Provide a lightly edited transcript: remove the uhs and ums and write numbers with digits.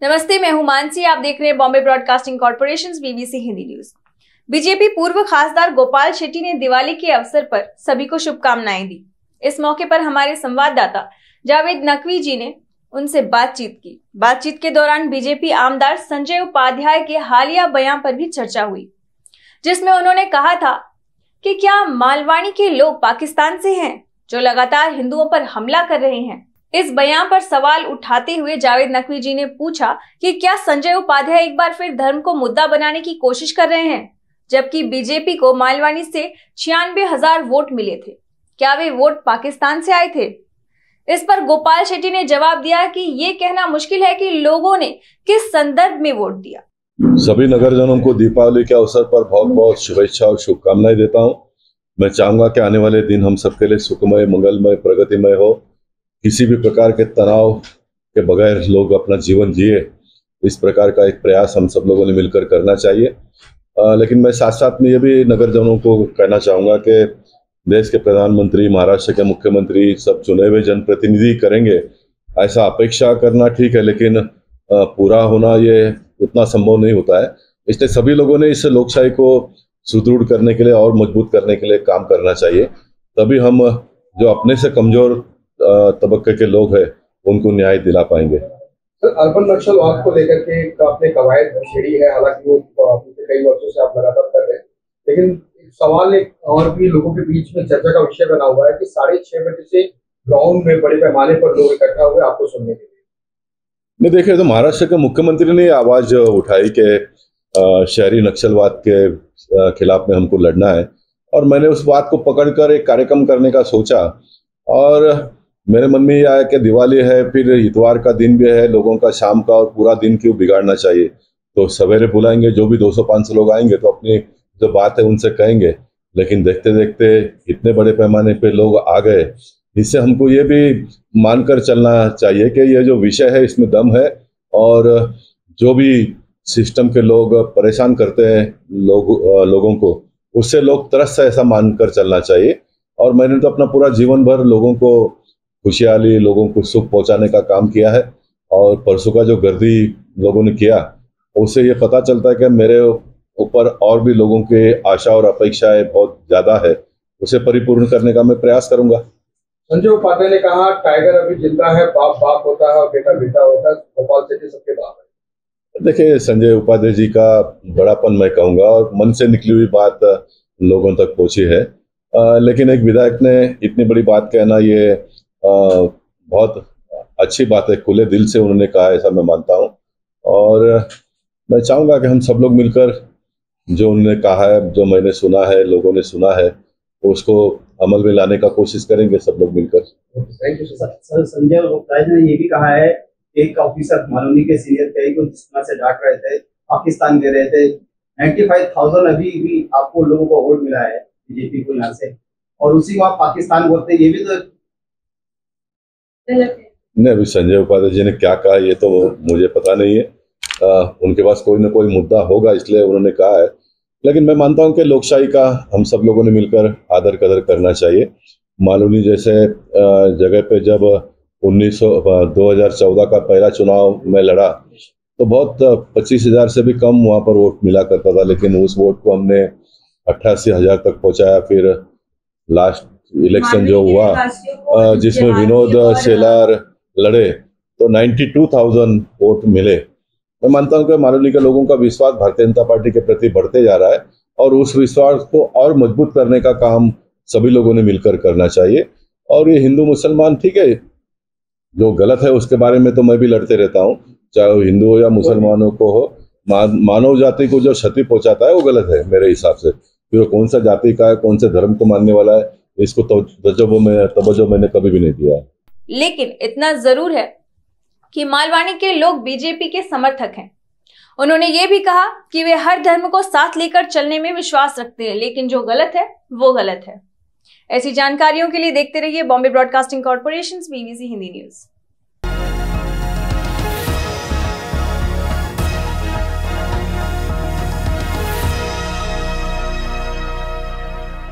नमस्ते, मैं हूं मानसी। आप देख रहे हैं Bombay broadcasting corporation BBC Hindi news. BJP पूर्व खासदार गोपाल शेट्टी ने दिवाली के अवसर पर सभी को शुभकामनाएं दी। इस मौके पर हमारे संवाददाता जावेद नकवी जी ने उनसे बातचीत की। बातचीत के दौरान बीजेपी आमदार संजय उपाध्याय के हालिया बयान पर भी चर्चा हुई, जिसमें उन्होंने कहा था कि क्या मालवाणी के लोग पाकिस्तान से हैं जो लगातार हिंदुओं पर हमला कर रहे हैं। इस बयान पर सवाल उठाते हुए जावेद नकवी जी ने पूछा कि क्या संजय उपाध्याय एक बार फिर धर्म को मुद्दा बनाने की कोशिश कर रहे हैं, जबकि बीजेपी को मालवाणी से 96,000 वोट मिले थे। क्या वे वोट पाकिस्तान से आए थे? इस पर गोपाल शेट्टी ने जवाब दिया कि ये कहना मुश्किल है कि लोगों ने किस संदर्भ में वोट दिया। सभी नगरजनों को दीपावली के अवसर पर बहुत बहुत शुभेच्छा और शुभकामनाएं देता हूं। मैं चाहूंगा कि आने वाले दिन हम सबके लिए सुखमय, मंगलमय, प्रगतिमय हो। किसी भी प्रकार के तनाव के बगैर लोग अपना जीवन जिए, इस प्रकार का एक प्रयास हम सब लोगों ने मिलकर करना चाहिए। लेकिन मैं साथ साथ में ये भी नगरजनों को कहना चाहूँगा कि देश के प्रधानमंत्री, महाराष्ट्र के मुख्यमंत्री सब चुने हुए जनप्रतिनिधि करेंगे, ऐसा अपेक्षा करना ठीक है, लेकिन पूरा होना ये उतना संभव नहीं होता है। इसलिए सभी लोगों ने इस लोकशाही को सुदृढ़ करने के लिए और मजबूत करने के लिए काम करना चाहिए। तभी हम जो अपने से कमजोर तबके के लोग हैं उनको न्याय दिला पाएंगे। सर, अर्बन नक्सलवाद को लेकर के आपने कवायद छेड़ी है, हालांकि वो पिछले कई वर्षों से आप लगातार कर रहे हैं, लेकिन सवाल एक और भी लोगों के बीच में चर्चा का विषय बना हुआ है कि 6:30 बजे से ग्राउंड में बड़े पैमाने पर लोग इकट्ठा हुए आपको सुनने के लिए। नहीं, देखिए, तो महाराष्ट्र के मुख्यमंत्री ने आवाज उठाई कि शहरी नक्सलवाद के खिलाफ में हमको लड़ना है, और मैंने उस बात को पकड़कर एक कार्यक्रम करने का सोचा। और मेरे मन में ये आया कि दिवाली है, फिर इतवार का दिन भी है, लोगों का शाम का और पूरा दिन क्यों बिगाड़ना चाहिए। तो सवेरे बुलाएंगे, जो भी 200-500 लोग आएंगे तो अपनी जो बात है उनसे कहेंगे। लेकिन देखते देखते इतने बड़े पैमाने पे लोग आ गए, इससे हमको ये भी मानकर चलना चाहिए कि ये जो विषय है इसमें दम है, और जो भी सिस्टम के लोग परेशान करते हैं लोगों को, उससे लोग तरस से ऐसा मानकर चलना चाहिए। और मैंने तो अपना पूरा जीवन भर लोगों को खुशहाली, लोगों को सुख पहुंचाने का काम किया है। और परसों का जो गर्दी लोगों ने किया, उससे ये पता चलता है कि मेरे ऊपर और भी लोगों के आशा और अपेक्षाएं बहुत ज्यादा है। उसे परिपूर्ण करने का मैं प्रयास करूंगा। संजय उपाध्याय ने कहा, टाइगर अभी जिंदा है, बाप बाप होता है और बेटा बेटा होता है। गोपाल शेट्टी सबके बाप है। देखिए, संजय उपाध्याय जी का बड़ापन मैं कहूँगा, और मन से निकली हुई बात लोगों तक पहुंची है। लेकिन एक विधायक ने इतनी बड़ी बात कहना, ये बहुत अच्छी बात है। खुले दिल से उन्होंने कहा, ऐसा मैं मानता हूँ। और मैं चाहूँगा कि हम सब लोग मिलकर जो उन्होंने कहा है, जो मैंने सुना है, लोगों ने सुना है, उसको अमल में लाने का कोशिश करेंगे सब लोग मिलकर। Thank you sir. Sanjay Upadhyay ने ये भी कहा है, एक ऑफिसर मालवनी के सीनियर कई को जिस तरह से डांट रहे थे, पाकिस्तान दे रहे थे। 95,000 अभी भी आपको लोगों को वोट मिला है बीजेपी को यहाँ से, और उसी को आप पाकिस्तान बोलते हैं। ये भी तो नहीं, अभी संजय उपाध्याय जी ने क्या कहा ये तो मुझे पता नहीं है। उनके पास कोई ना कोई मुद्दा होगा, इसलिए उन्होंने कहा है। लेकिन मैं मानता हूं कि लोकशाही का हम सब लोगों ने मिलकर आदर कदर करना चाहिए। मालवनी जैसे जगह पे जब 2014 का पहला चुनाव में लड़ा तो बहुत 25,000 से भी कम वहां पर वोट मिला करता था, लेकिन उस वोट को हमने 88,000 तक पहुंचाया। फिर लास्ट इलेक्शन जो हुआ, जिसमें विनोद शेलार लड़े, तो 92,000 वोट मिले। मैं मानता हूं कि मालवनी के लोगों का विश्वास भारतीय जनता पार्टी के प्रति बढ़ते जा रहा है, और उस विश्वास को और मजबूत करने का काम सभी लोगों ने मिलकर करना चाहिए। और ये हिंदू मुसलमान, ठीक है, जो गलत है उसके बारे में तो मैं भी लड़ते रहता हूँ, चाहे वो हिंदू हो या मुसलमानों को हो। मानव जाति को जो क्षति पहुंचाता है वो गलत है मेरे हिसाब से। फिर वो कौन सा जाति का है, कौन से धर्म को मानने वाला है, इसको तवज्जो मैंने कभी भी नहीं दिया। लेकिन इतना जरूर है कि मालवाणी के लोग बीजेपी के समर्थक हैं। उन्होंने ये भी कहा कि वे हर धर्म को साथ लेकर चलने में विश्वास रखते हैं, लेकिन जो गलत है वो गलत है। ऐसी जानकारियों के लिए देखते रहिए Bombay broadcasting corporation BBC Hindi news.